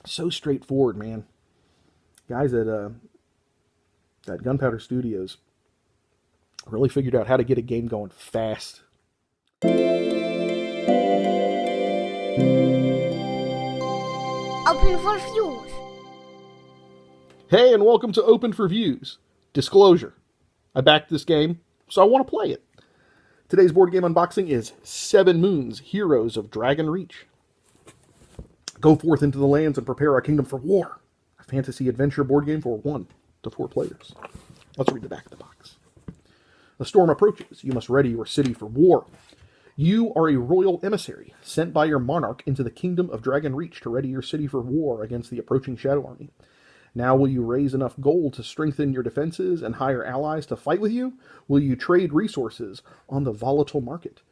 So straightforward, man. Guys at Gunpowder Studios really figured out how to get a game going fast. Open for views. Hey, and welcome to Open for Views. Disclosure. I backed this game, so I want to play it. Today's board game unboxing is 7 Moons, Heroes of Dragon Reach. Go forth into the lands and prepare our kingdom for war. A fantasy adventure board game for 1 to 4 players. Let's read the back of the box. The storm approaches. You must ready your city for war. You are a royal emissary sent by your monarch into the kingdom of Dragon Reach to ready your city for war against the approaching Shadow Army. Now will you raise enough gold to strengthen your defenses and hire allies to fight with you? Will you trade resources on the volatile market?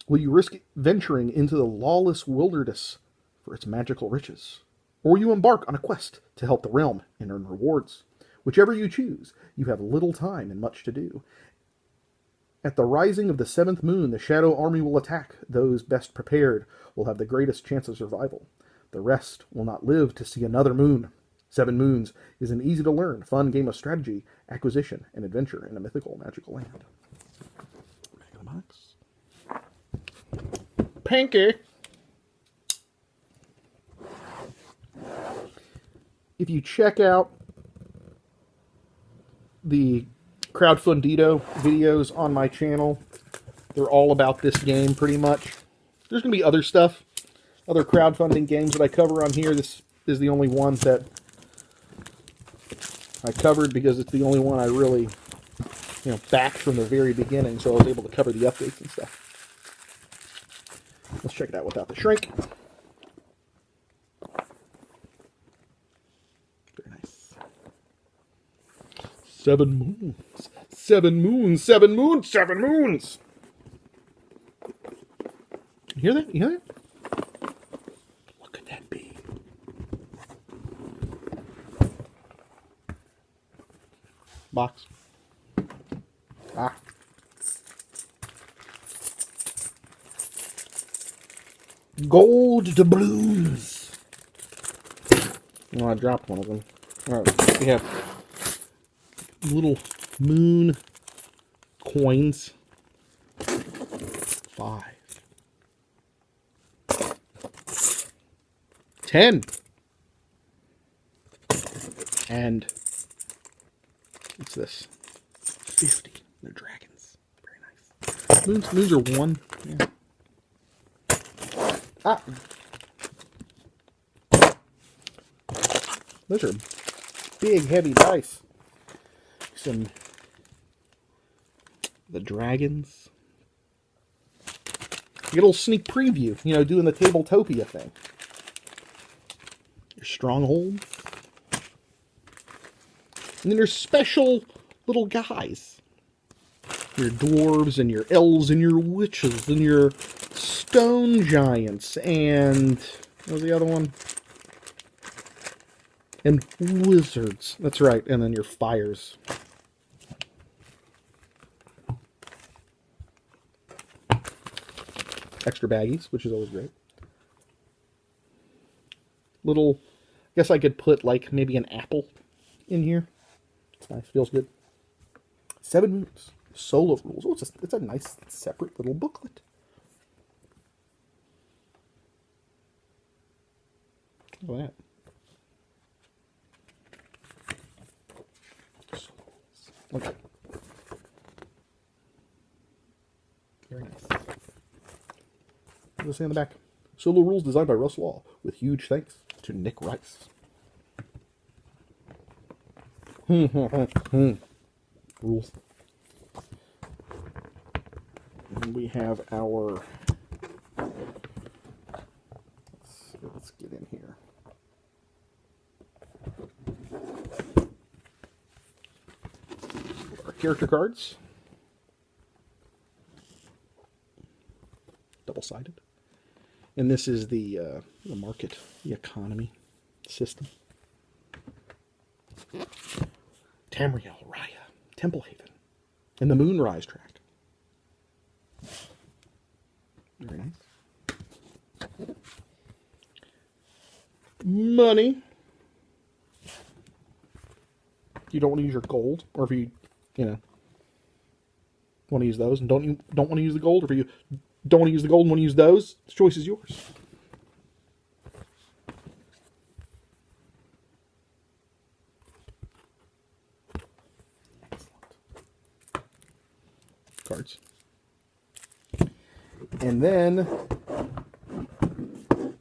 Will you risk venturing into the lawless wilderness for its magical riches? Or will you embark on a quest to help the realm and earn rewards? Whichever you choose, you have little time and much to do. At the rising of the 7th moon, the Shadow Army will attack. Those best prepared will have the greatest chance of survival. The rest will not live to see another moon. 7 Moons is an easy-to-learn, fun game of strategy, acquisition, and adventure in a mythical, magical land. Back of the box. Pinky! If you check out the Crowdfundido videos on my channel, they're all about this game, pretty much. There's going to be other stuff, other crowdfunding games that I cover on here. This is the only one that I covered because it's the only one I really, backed from the very beginning, so I was able to cover the updates and stuff. Let's check it out without the shrink. Very nice. 7 moons. 7 moons. 7 moons. 7 moons. You hear that? You hear that? What could that be? Box. Gold doubloons. Oh, I dropped one of them. Alright, we have little moon coins. 5. 10. And what's this? 50. They're dragons. Very nice. Moons are 1. Yeah. Those are big, heavy dice. The dragons. You get a little sneak preview, doing the Tabletopia thing. Your stronghold. And then your special little guys. Your dwarves and your elves and your witches and your stone giants and what was the other one? And wizards. That's right. And then your fires. Extra baggies, which is always great. Little, I guess I could put like maybe an apple in here. It's nice. Feels good. 7 Moons. Solo rules. Oh, it's a nice separate little booklet. Look at that. Okay. Very nice. What does it say on the back? Solo rules designed by Russ Law, with huge thanks to Nick Rice. Rules. And we have our... Let's get in here. Our character cards. Double-sided. And this is the market, the economy system. Tamriel, Raya, Templehaven, and the Moonrise Tract. Very nice. money. You don't want to use your gold, or if you want to use those and don't want to use the gold, or if you don't want to use the gold and want to use those, the choice is yours. Cards. And then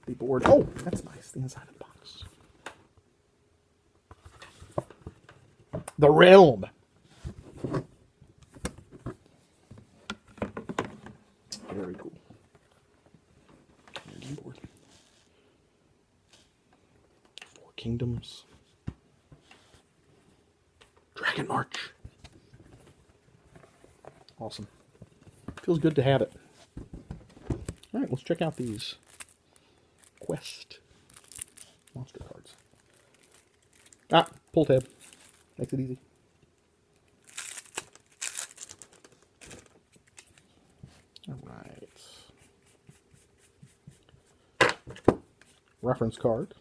the board. Oh, that's nice. The inside of the box. The Realm. Very cool. Game board. 4 Kingdoms. Dragon March. Awesome. Feels good to have it. All right, let's check out these Quest monster cards. Pull tab. Makes it easy. All right. Reference card.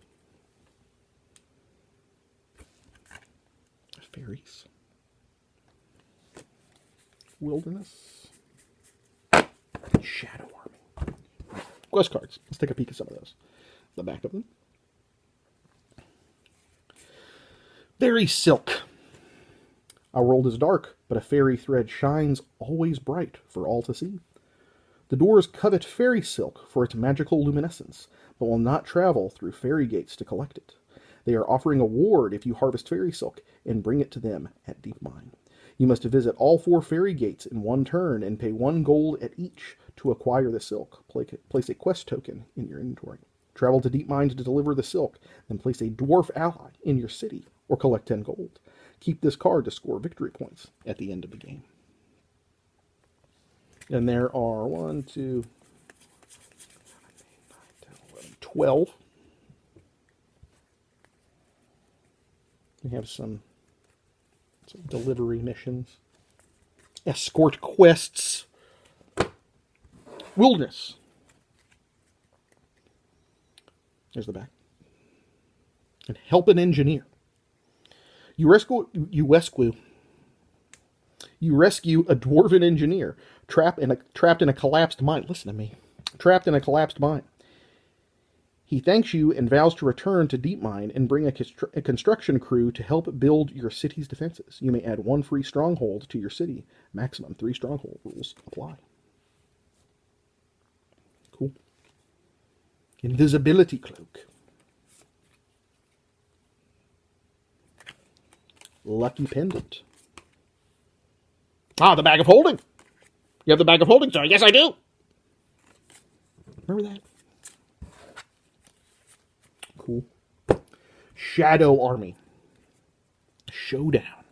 Fairies. Wilderness. Shadow Army. Quest cards. Let's take a peek at some of those. The back of them. Fairy Silk. Our world is dark, but a fairy thread shines always bright for all to see. The doors covet fairy silk for its magical luminescence, but will not travel through fairy gates to collect it. They are offering a reward if you harvest fairy silk and bring it to them at Deep Mine. You must visit all 4 fairy gates in one turn and pay 1 gold at each to acquire the silk. Place a quest token in your inventory. Travel to Deep Mine to deliver the silk, then place a dwarf ally in your city or collect 10 gold. Keep this card to score victory points at the end of the game. And there are 1, 2, 12. We have some delivery missions. Escort quests. Wilderness. There's the back. And help an engineer. You rescue a dwarven engineer trapped in a collapsed mine. Listen to me. Trapped in a collapsed mine. He thanks you and vows to return to Deep Mine and bring a construction crew to help build your city's defenses. You may add 1 free stronghold to your city. Maximum 3 stronghold rules apply. Cool. Invisibility Cloak. Lucky Pendant. The Bag of Holding. You have the Bag of Holding, sir? Yes, I do. Remember that? Cool. Shadow Army. Showdown.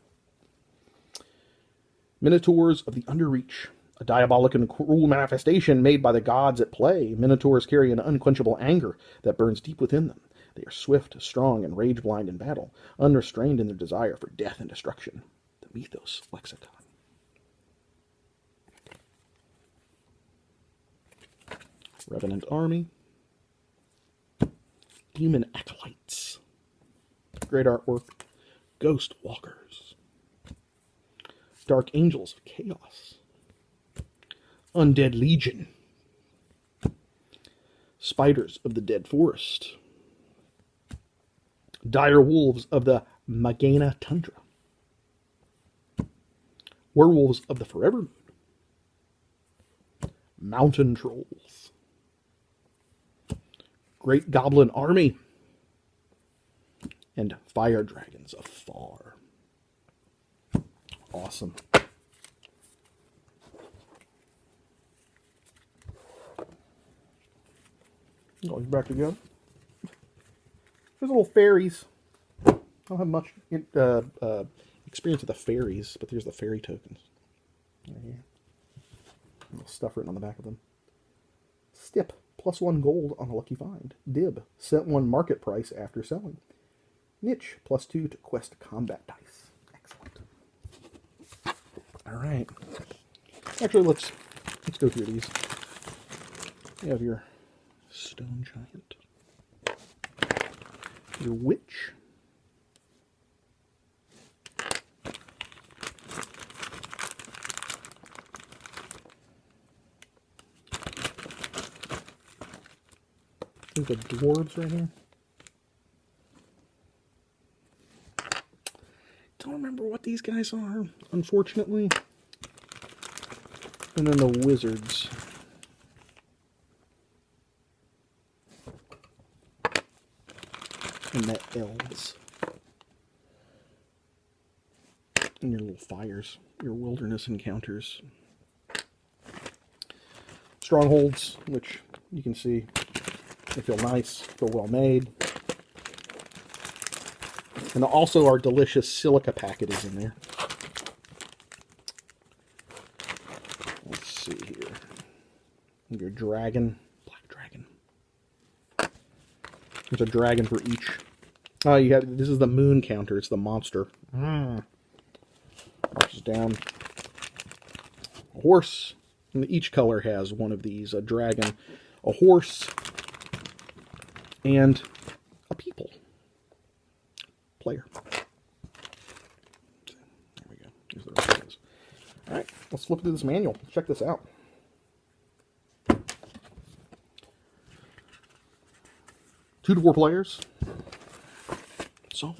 Minotaurs of the Underreach. A diabolic and cruel manifestation made by the gods at play. Minotaurs carry an unquenchable anger that burns deep within them. They are swift, strong, and rage-blind in battle, unrestrained in their desire for death and destruction. The Mythos Lexicon. Revenant Army. Demon Acolytes. Great artwork. Ghost Walkers. Dark Angels of Chaos. Undead Legion. Spiders of the Dead Forest. Dire Wolves of the Magana Tundra. Werewolves of the Forever Moon. Mountain Trolls. Great Goblin Army. And Fire Dragons of Far. Awesome. Going back to go. There's little fairies. I don't have much experience with the fairies, but there's the fairy tokens. Right here. A little stuff written on the back of them. Stip. +1 gold on a lucky find. Dib. Set 1 market price after selling. Niche. +2 to quest combat dice. Excellent. All right. Actually, let's go through these. You have your Stone Giant. your witch. I think the dwarves right here. Don't remember what these guys are, unfortunately. And then the wizards. And the elves. And your little fires, your wilderness encounters. Strongholds, which you can see, they feel nice, feel well made. And also our delicious silica packages in there. Let's see here. Your dragon, black dragon. There's a dragon for each. Oh, you have, this is the moon counter. It's the monster. Marches down. A horse. And each color has one of these. A dragon, a horse, and a people. Player. There we go. Here's the rest of those. Alright, let's flip through this manual. Let's check this out. Two to four players. So,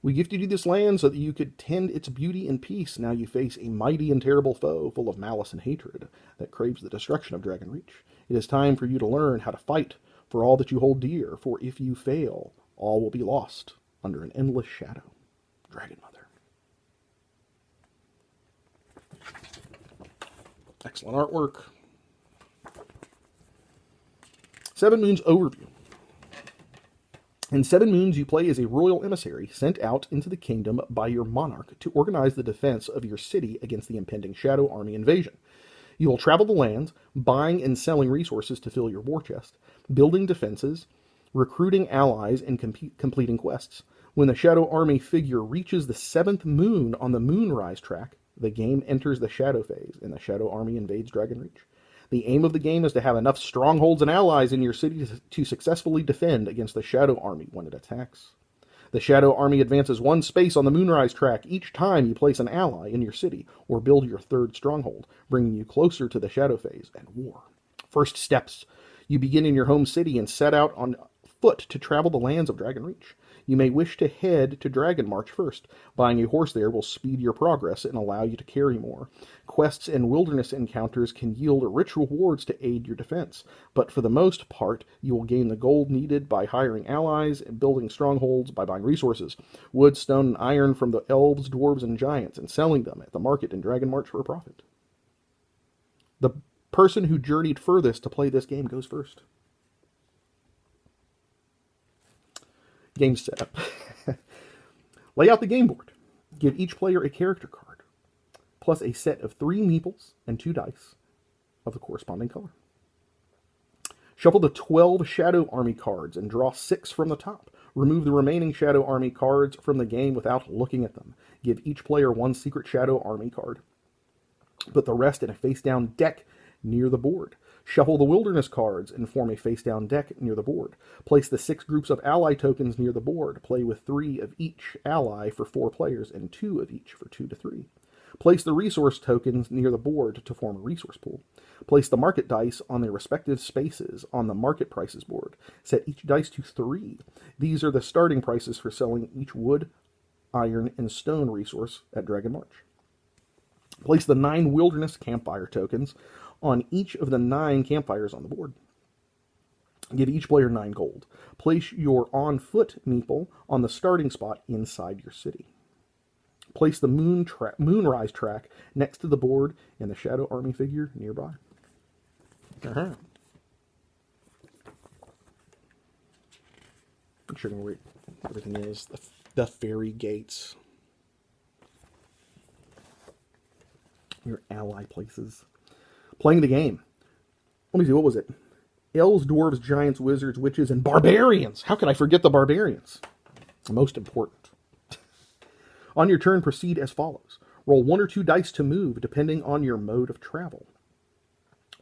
we gifted you this land so that you could tend its beauty and peace. Now you face a mighty and terrible foe full of malice and hatred that craves the destruction of Dragon Reach. It is time for you to learn how to fight for all that you hold dear, for if you fail, all will be lost under an endless shadow. Dragon Mother. Excellent artwork. 7 Moons Overview. In 7 Moons, you play as a royal emissary sent out into the kingdom by your monarch to organize the defense of your city against the impending Shadow Army invasion. You will travel the lands, buying and selling resources to fill your war chest, building defenses, recruiting allies, and completing quests. When the Shadow Army figure reaches the 7th moon on the Moonrise track, the game enters the Shadow phase, and the Shadow Army invades Dragon Reach. The aim of the game is to have enough strongholds and allies in your city to successfully defend against the Shadow Army when it attacks. The Shadow Army advances 1 space on the Moonrise track each time you place an ally in your city or build your 3rd stronghold, bringing you closer to the Shadow phase and war. First steps. You begin in your home city and set out on foot to travel the lands of Dragon Reach. You may wish to head to Dragon March first. Buying a horse there will speed your progress and allow you to carry more. Quests and wilderness encounters can yield rich rewards to aid your defense, but for the most part, you will gain the gold needed by hiring allies and building strongholds by buying resources, wood, stone, and iron from the elves, dwarves, and giants, and selling them at the market in Dragon March for a profit. The person who journeyed furthest to play this game goes first. Game setup. Lay out the game board. Give each player a character card, plus a set of 3 meeples and 2 dice of the corresponding color. Shuffle the 12 Shadow Army cards and draw 6 from the top. Remove the remaining Shadow Army cards from the game without looking at them. Give each player 1 secret Shadow Army card. Put the rest in a face-down deck near the board. Shuffle the wilderness cards and form a face-down deck near the board. Place the 6 groups of ally tokens near the board. Play with 3 of each ally for 4 players and 2 of each for 2 to 3. Place the resource tokens near the board to form a resource pool. Place the market dice on their respective spaces on the market prices board. Set each dice to 3. These are the starting prices for selling each wood, iron, and stone resource at Dragon March. Place the 9 wilderness campfire tokens on each of the 9 campfires on the board. Give each player 9 gold. Place your on-foot meeple on the starting spot inside your city. Place the Moonrise track next to the board and the Shadow Army figure nearby. Make sure to where everything is. The fairy gates. Your ally places. Playing the game. Let me see, what was it? Elves, dwarves, giants, wizards, witches, and barbarians. How could I forget the barbarians? Most important. On your turn, proceed as follows. Roll 1 or 2 dice to move, depending on your mode of travel.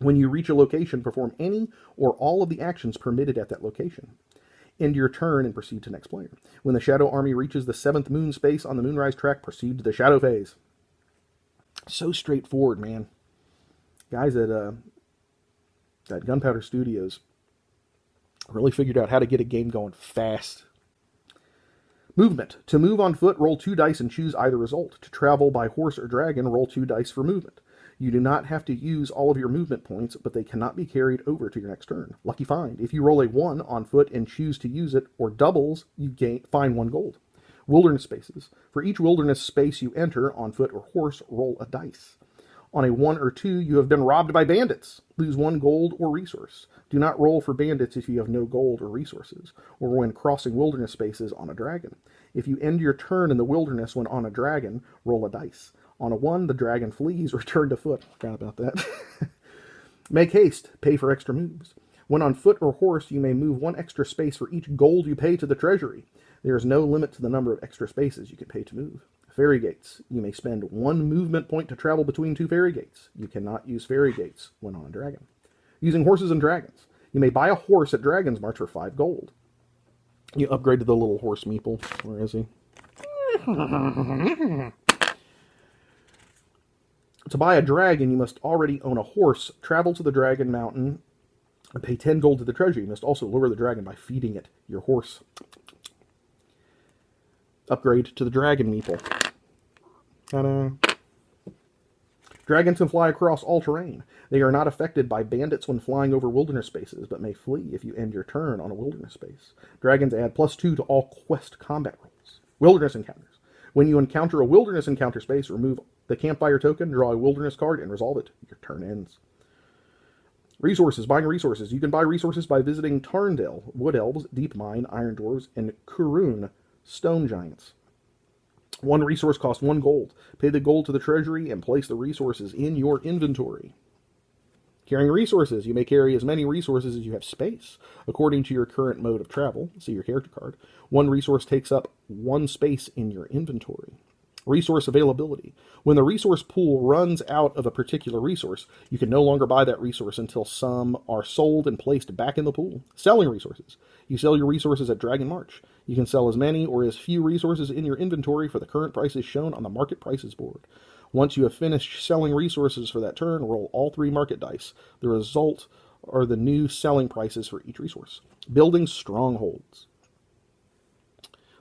When you reach a location, perform any or all of the actions permitted at that location. End your turn and proceed to next player. When the Shadow Army reaches the 7th moon space on the Moonrise track, proceed to the Shadow phase. So straightforward, man. Guys at Gunpowder Studios really figured out how to get a game going fast. Movement. To move on foot, roll 2 dice and choose either result. To travel by horse or dragon, roll 2 dice for movement. You do not have to use all of your movement points, but they cannot be carried over to your next turn. Lucky find. If you roll a 1 on foot and choose to use it, or doubles, you find 1 gold. Wilderness spaces. For each wilderness space you enter, on foot or horse, roll a dice. On a 1 or 2, you have been robbed by bandits. Lose 1 gold or resource. Do not roll for bandits if you have no gold or resources, or when crossing wilderness spaces on a dragon. If you end your turn in the wilderness when on a dragon, roll a dice. On a 1, the dragon flees, return to foot. Forgot about that. Make haste, pay for extra moves. When on foot or horse, you may move 1 extra space for each gold you pay to the treasury. There is no limit to the number of extra spaces you can pay to move. Fairy gates. You may spend 1 movement point to travel between 2 fairy gates. You cannot use fairy gates when on a dragon. Using horses and dragons. You may buy a horse at Dragon's March for 5 gold. You upgraded the little horse Meeple. Where is he? To buy a dragon, you must already own a horse, travel to the Dragon Mountain, and pay 10 gold to the treasury. You must also lure the dragon by feeding it your horse. Upgrade to the dragon Meeple. Ta-da. Dragons can fly across all terrain. They are not affected by bandits when flying over wilderness spaces, but may flee if you end your turn on a wilderness space. Dragons add +2 to all quest combat rolls. Wilderness encounters. When you encounter a wilderness encounter space, remove the campfire token, draw a wilderness card, and resolve it. Your turn ends. Resources. Buying resources. You can buy resources by visiting Tarndale, Wood Elves, Deep Mine, Iron Dwarves, and Kurun, Stone Giants. 1 resource costs 1 gold. Pay the gold to the treasury and place the resources in your inventory. Carrying resources. You may carry as many resources as you have space. According to your current mode of travel, see your character card, 1 resource takes up 1 space in your inventory. Resource availability. When the resource pool runs out of a particular resource, you can no longer buy that resource until some are sold and placed back in the pool. Selling resources. You sell your resources at Dragon March. You can sell as many or as few resources in your inventory for the current prices shown on the market prices board. Once you have finished selling resources for that turn, roll all 3 market dice. The result are the new selling prices for each resource. Building strongholds.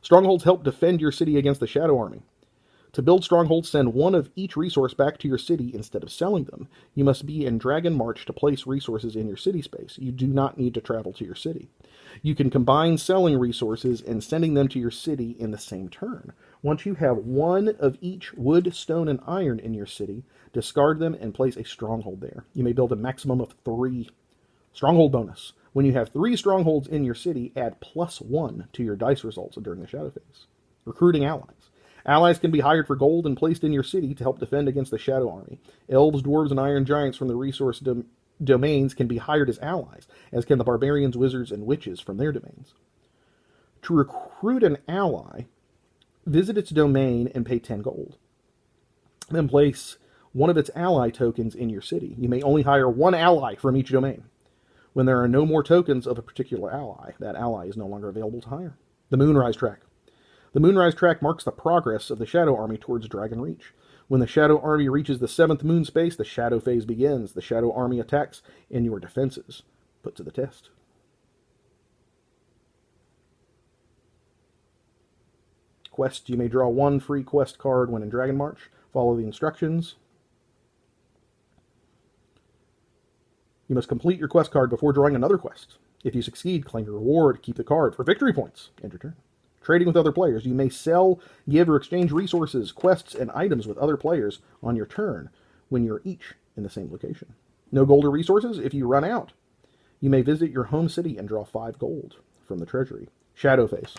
Strongholds help defend your city against the Shadow Army. To build strongholds, send 1 of each resource back to your city instead of selling them. You must be in Dragon March to place resources in your city space. You do not need to travel to your city. You can combine selling resources and sending them to your city in the same turn. Once you have 1 of each wood, stone, and iron in your city, discard them and place a stronghold there. You may build a maximum of 3. Stronghold bonus. When you have 3 strongholds in your city, add +1 to your dice results during the Shadow phase. Recruiting allies. Allies can be hired for gold and placed in your city to help defend against the Shadow Army. Elves, dwarves, and iron giants from the resource domains can be hired as allies, as can the barbarians, wizards, and witches from their domains. To recruit an ally, visit its domain and pay 10 gold. Then place 1 of its ally tokens in your city. You may only hire 1 ally from each domain. When there are no more tokens of a particular ally, that ally is no longer available to hire. The Moonrise Track. The Moonrise Track marks the progress of the Shadow Army towards Dragon Reach. When the Shadow Army reaches the 7th moon space, the Shadow phase begins. The Shadow Army attacks, and your defenses put to the test. Quest. You may draw 1 free quest card when in Dragon March. Follow the instructions. You must complete your quest card before drawing another quest. If you succeed, claim your reward, keep the card for victory points. End your turn. Trading with other players. You may sell, give, or exchange resources, quests, and items with other players on your turn when you're each in the same location. No gold or resources if you run out. You may visit your home city and draw 5 gold from the treasury. Shadow phase.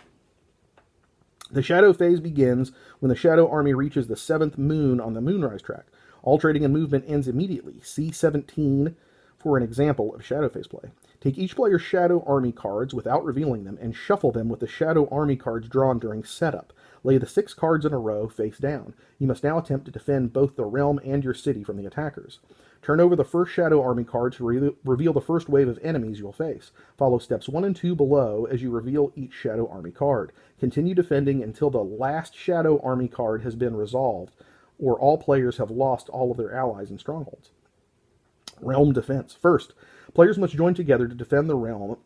The Shadow phase begins when the Shadow Army reaches the 7th moon on the Moonrise track. All trading and movement ends immediately. See 17 for an example of Shadow phase play. Take each player's Shadow Army cards without revealing them and shuffle them with the Shadow Army cards drawn during setup. Lay the 6 cards in a row face down. You must now attempt to defend both the realm and your city from the attackers. Turn over the first Shadow Army card to reveal the first wave of enemies you'll face. Follow steps 1 and 2 below as you reveal each Shadow Army card. Continue defending until the last Shadow Army card has been resolved, or all players have lost all of their allies and strongholds. Realm Defense. First, players must join together to defend the realm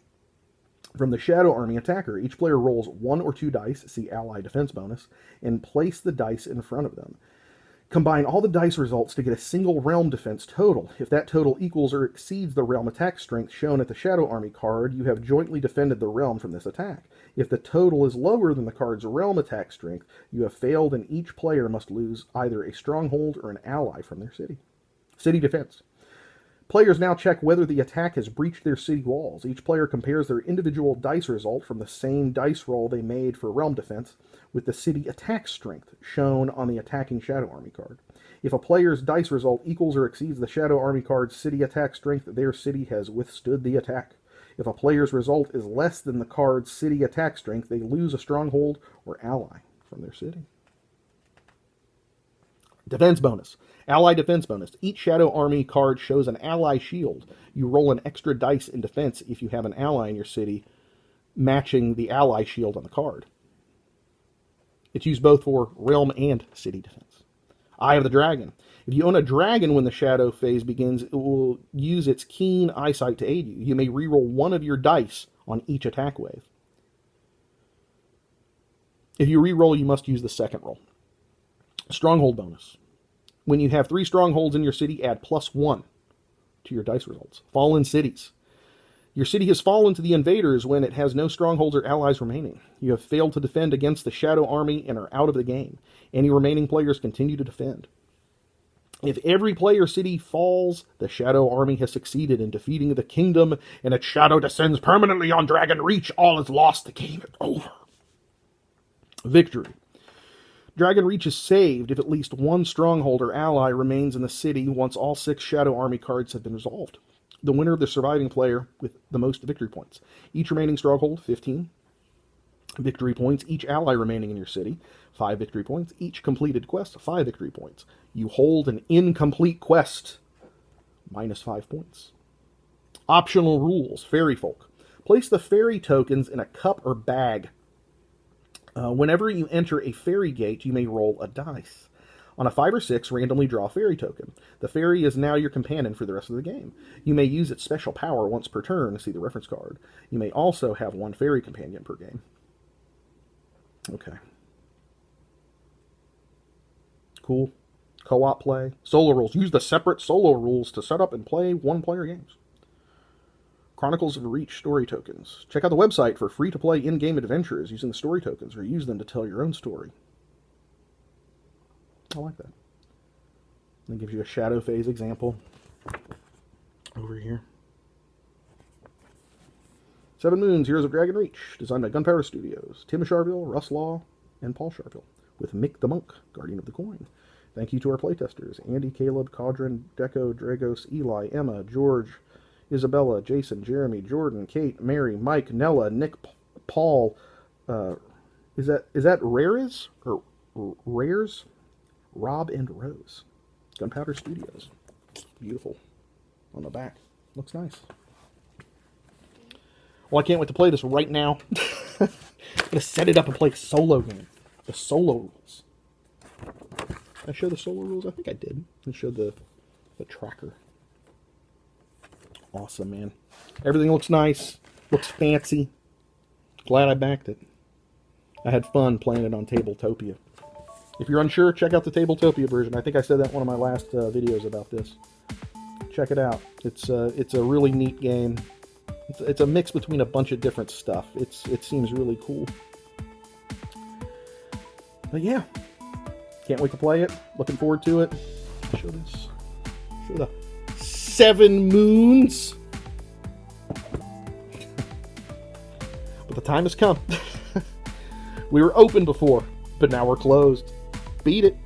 from the Shadow Army attacker. Each player rolls 1 or 2 dice, see Ally Defense bonus, and place the dice in front of them. Combine all the dice results to get a single realm defense total. If that total equals or exceeds the realm attack strength shown at the Shadow Army card, you have jointly defended the realm from this attack. If the total is lower than the card's realm attack strength, you have failed and each player must lose either a stronghold or an ally from their city. City Defense. Players now check whether the attack has breached their city walls. Each player compares their individual dice result from the same dice roll they made for realm defense with the city attack strength shown on the attacking Shadow Army card. If a player's dice result equals or exceeds the Shadow Army card's city attack strength, their city has withstood the attack. If a player's result is less than the card's city attack strength, they lose a stronghold or ally from their city. Defense bonus. Ally defense bonus. Each Shadow Army card shows an ally shield. You roll an extra dice in defense if you have an ally in your city matching the ally shield on the card. It's used both for realm and city defense. Eye of the Dragon. If you own a dragon when the shadow phase begins, it will use its keen eyesight to aid you. You may reroll 1 of your dice on each attack wave. If you reroll, you must use the second roll. Stronghold bonus. When you have 3 strongholds in your city, add +1 to your dice results. Fallen cities. Your city has fallen to the invaders when it has no strongholds or allies remaining. You have failed to defend against the Shadow Army and are out of the game. Any remaining players continue to defend. If every player's city falls, the Shadow Army has succeeded in defeating the kingdom, and its shadow descends permanently on Dragon Reach. All is lost. The game is over. Victory. Dragon Reach is saved if at least 1 stronghold or ally remains in the city once all 6 Shadow Army cards have been resolved. The winner of the surviving player with the most victory points. Each remaining stronghold, 15 victory points. Each ally remaining in your city, 5 victory points. Each completed quest, 5 victory points. You hold an incomplete quest, -5 points. Optional rules. Fairy Folk. Place the fairy tokens in a cup or bag. Whenever you enter a fairy gate, you may roll a dice. On a 5 or 6, randomly draw a fairy token. The fairy is now your companion for the rest of the game. You may use its special power once per turn, see the reference card. You may also have 1 fairy companion per game. Okay. Cool. Co-op play. Solo rules. Use the separate solo rules to set up and play 1-player games. Chronicles of Reach story tokens. Check out the website for free-to-play in-game adventures using the story tokens, or use them to tell your own story. I like that. It gives you a shadow phase example over here. 7 Moons, Heroes of Dragon Reach, designed by Gunpowder Studios. Tim Sharville, Russ Law, and Paul Sharville, with Mick the Monk, Guardian of the Coin. Thank you to our playtesters, Andy, Caleb, Caudron, Deco, Dragos, Eli, Emma, George, Isabella, Jason, Jeremy, Jordan, Kate, Mary, Mike, Nella, Nick, Paul. Is that Rares or Rares? Rob and Rose. Gunpowder Studios. Beautiful. On the back. Looks nice. Well, I can't wait to play this right now. I'm going to set it up and play a solo game. The solo rules. Did I show the solo rules? I think I did. I showed the tracker. Awesome, man. Everything looks nice. Looks fancy. Glad I backed it. I had fun playing it on Tabletopia. If you're unsure, check out the Tabletopia version. I think I said that in one of my last videos about this. Check it out. It's a really neat game. It's a mix between a bunch of different stuff. It seems really cool. But yeah, can't wait to play it. Looking forward to it. Show this. Show the 7 Moons. But the time has come. We were open before, but now we're closed. Beat it.